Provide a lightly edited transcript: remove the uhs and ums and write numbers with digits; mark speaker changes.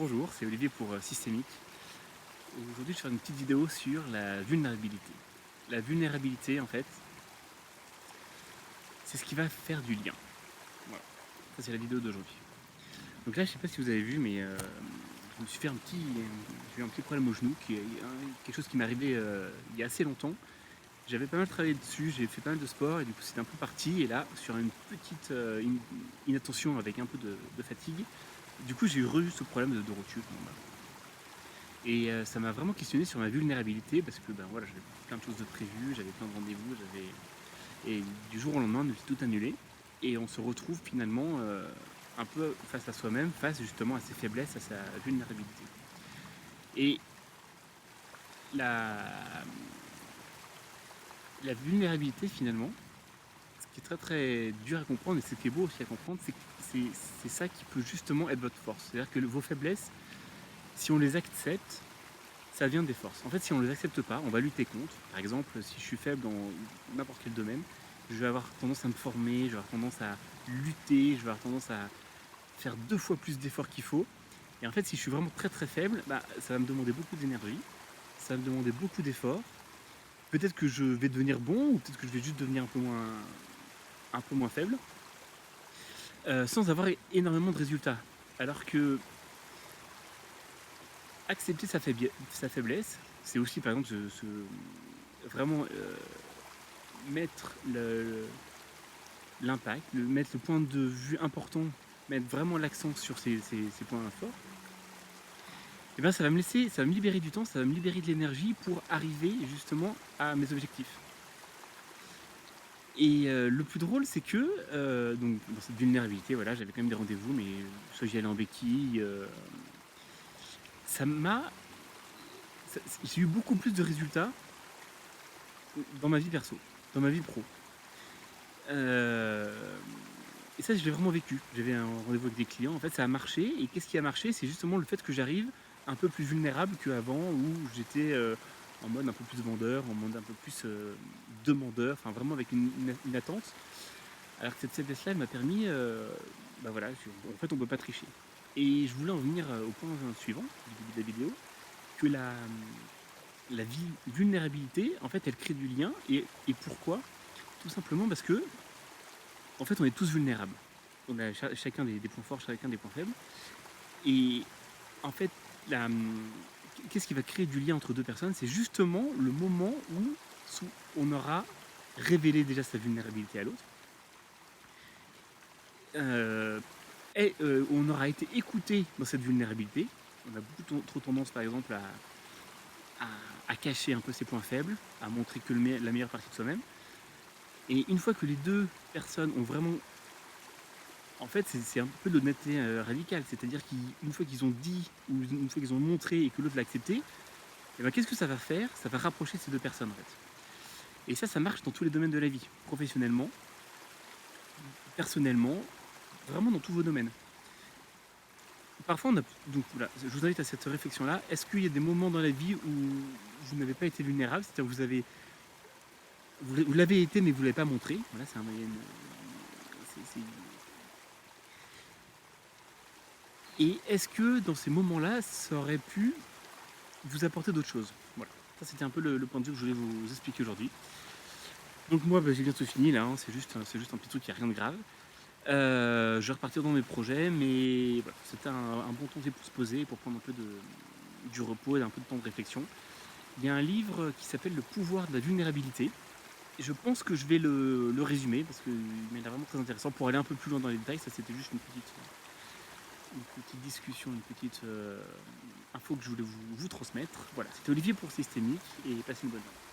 Speaker 1: Bonjour, c'est Olivier pour Systémique. Aujourd'hui, je vais faire une petite vidéo sur la vulnérabilité. La vulnérabilité, en fait, c'est ce qui va faire du lien. Voilà, ça c'est la vidéo d'aujourd'hui. Donc là, je sais pas si vous avez vu, mais je me suis fait j'ai eu un petit problème au genou, quelque chose qui m'est arrivé il y a assez longtemps. J'avais pas mal travaillé dessus, j'ai fait pas mal de sport et du coup c'était un peu parti. Et là, sur une petite inattention avec un peu de fatigue, du coup j'ai eu ce problème de rotule. Bon, bah, et ça m'a vraiment questionné sur ma vulnérabilité parce que ben voilà, j'avais plein de choses de prévues, j'avais plein de rendez-vous, et du jour au lendemain, on me dit tout annulé. Et on se retrouve finalement un peu face à soi-même, face justement à ses faiblesses, à sa vulnérabilité. Et la, la vulnérabilité finalement, ce qui est très très dur à comprendre et ce qui est beau aussi à comprendre, c'est ça qui peut justement être votre force. C'est-à-dire que vos faiblesses, si on les accepte, ça vient des forces. En fait, si on ne les accepte pas, on va lutter contre. Par exemple, si je suis faible dans n'importe quel domaine, je vais avoir tendance à me former, je vais avoir tendance à lutter, je vais avoir tendance à faire 2 fois plus d'efforts qu'il faut. Et en fait, si je suis vraiment très très faible, bah, ça va me demander beaucoup d'énergie, ça va me demander beaucoup d'efforts. Peut-être que je vais devenir bon, ou peut-être que je vais juste devenir un peu moins faible, sans avoir énormément de résultats. Alors que accepter sa faiblesse, c'est aussi par exemple vraiment mettre l'impact, mettre le point de vue important, mettre vraiment l'accent sur ces points forts. Et bien ça va ça va me libérer du temps, ça va me libérer de l'énergie pour arriver justement à mes objectifs. Et le plus drôle, c'est que donc dans cette vulnérabilité, voilà, j'avais quand même des rendez-vous, mais soit j'y allais en béquille, ça m'a, j'ai eu beaucoup plus de résultats dans ma vie perso, dans ma vie pro. Euh, Et ça, je l'ai vraiment vécu. J'avais un rendez-vous avec des clients, en fait, ça a marché. Et qu'est-ce qui a marché? C'est justement le fait que j'arrive un peu plus vulnérable qu'avant, où j'étais en mode un peu plus vendeur, en mode un peu plus demandeur, enfin vraiment avec une attente. Alors que cette faiblesse-là, elle m'a permis, bah voilà, en fait, on ne peut pas tricher. Et je voulais en venir au point suivant du début de la vidéo, que la vulnérabilité, en fait, elle crée du lien. Et pourquoi? Tout simplement parce que, en fait, on est tous vulnérables. On a chacun des points forts, chacun des points faibles. Et en fait, qu'est-ce qui va créer du lien entre deux personnes? C'est justement le moment où on aura révélé déjà sa vulnérabilité à l'autre. On aura été écouté dans cette vulnérabilité. On a beaucoup trop tendance, par exemple, à cacher un peu ses points faibles, à montrer que la meilleure partie de soi-même. Et une fois que les deux personnes ont vraiment... En fait, c'est un peu de l'honnêteté radicale. C'est-à-dire qu'une fois qu'ils ont dit, ou une fois qu'ils ont montré et que l'autre l'a accepté, et ben, qu'est-ce que ça va faire? Ça va rapprocher ces deux personnes, en fait. Et ça marche dans tous les domaines de la vie. Professionnellement, personnellement, vraiment dans tous vos domaines. Parfois, donc voilà, je vous invite à cette réflexion-là. Est-ce qu'il y a des moments dans la vie où vous n'avez pas été vulnérable? C'est-à-dire que vous l'avez été, mais vous ne l'avez pas montré. Voilà, c'est un moyen. Et est-ce que dans ces moments-là, ça aurait pu vous apporter d'autres choses? Voilà. Ça, c'était un peu le point de vue que je voulais vous expliquer aujourd'hui. Donc moi, bah, j'ai bientôt fini là. Hein. C'est juste un petit truc, il n'y a rien de grave. Je vais repartir dans mes projets, mais voilà, c'était un bon temps pour se poser, pour prendre un peu du repos et un peu de temps de réflexion. Il y a un livre qui s'appelle Le pouvoir de la vulnérabilité. Et je pense que je vais le résumer parce qu'il m'a l'air vraiment très intéressant. Pour aller un peu plus loin dans les détails, ça c'était juste une petite discussion, une petite info que je voulais vous transmettre. Voilà, c'était Olivier pour Systémique et passez une bonne journée.